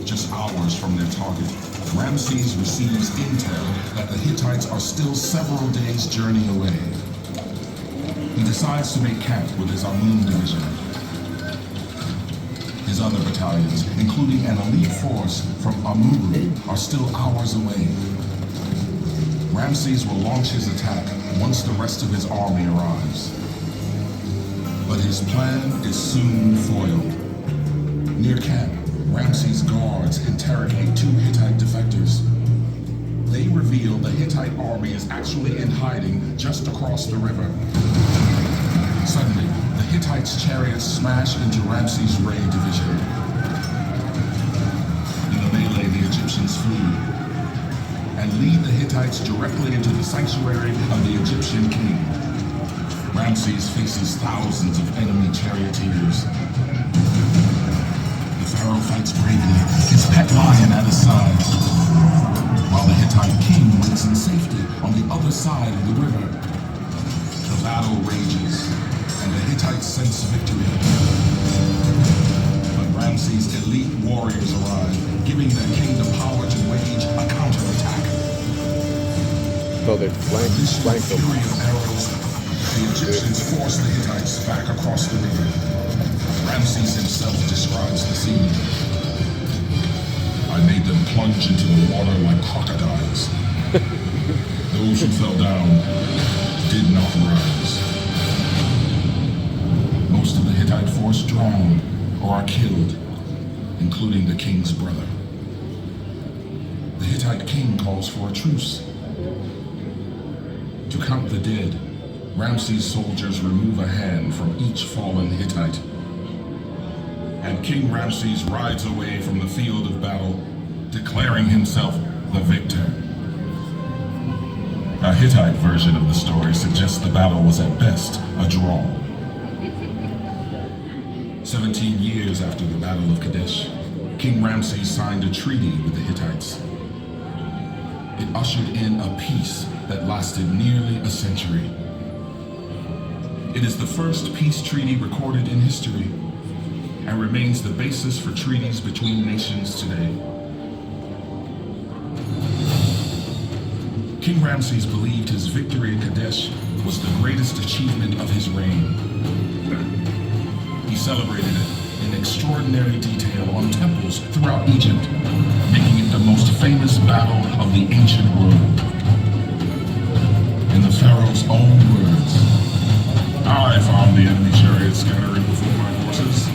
just hours from their target, Ramses receives intel that the Hittites are still several days' journey away. He decides to make camp with his Amun division. His other battalions, including an elite force from Amuru, are still hours away. Ramses will launch his attack once the rest of his army arrives. But his plan is soon foiled. Near camp, Ramses' guards interrogate two Hittite defectors. They reveal the Hittite army is actually in hiding just across the river. Suddenly, the Hittites' chariots smash into Ramses' raid division. In the melee, the Egyptians flee and lead the Hittites directly into the sanctuary of the Egyptian king. Ramses faces thousands of enemy charioteers. The Pharaoh fights bravely, his pet lion at his side, while the Hittite king waits in safety on the other side of the river. The battle rages, and the Hittites sense victory. But Ramses' elite warriors arrive, giving their king the power to wage a counterattack. So they flank them. Fury of arrows, the Egyptians force the Hittites back across the river. Ramses himself describes the scene. I made them plunge into the water like crocodiles. Those who fell down did not rise. Most of the Hittite force drown or are killed, including the king's brother. The Hittite king calls for a truce. To count the dead, Ramses' soldiers remove a hand from each fallen Hittite. And King Ramses rides away from the field of battle, declaring himself the victor. A Hittite version of the story suggests the battle was at best a draw. 17 years after the Battle of Kadesh, King Ramses signed a treaty with the Hittites. It ushered in a peace that lasted nearly a century. It is the first peace treaty recorded in history and remains the basis for treaties between nations today. King Ramses believed his victory at Kadesh was the greatest achievement of his reign. He celebrated it in extraordinary detail on temples throughout Egypt, making it the most famous battle of the ancient world. In the Pharaoh's own words, I found the enemy chariots scattering before my forces.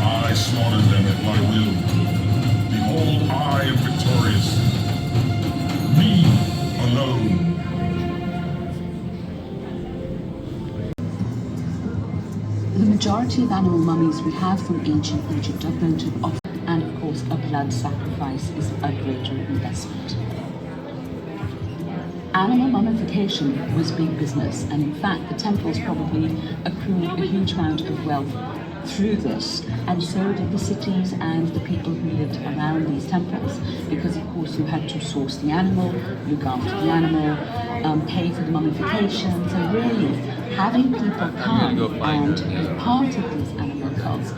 I slaughtered them at my will. Behold, I am victorious. Me alone. The majority of animal mummies we have from ancient Egypt are votive of, and of course a blood sacrifice is a greater investment. Animal mummification was big business, and in fact the temples probably accrued a huge amount of wealth through this, and so did the cities and the people who lived around these temples, because of course you had to source the animal, look after the animal, pay for the mummifications, and really having people come and be part of these animal cults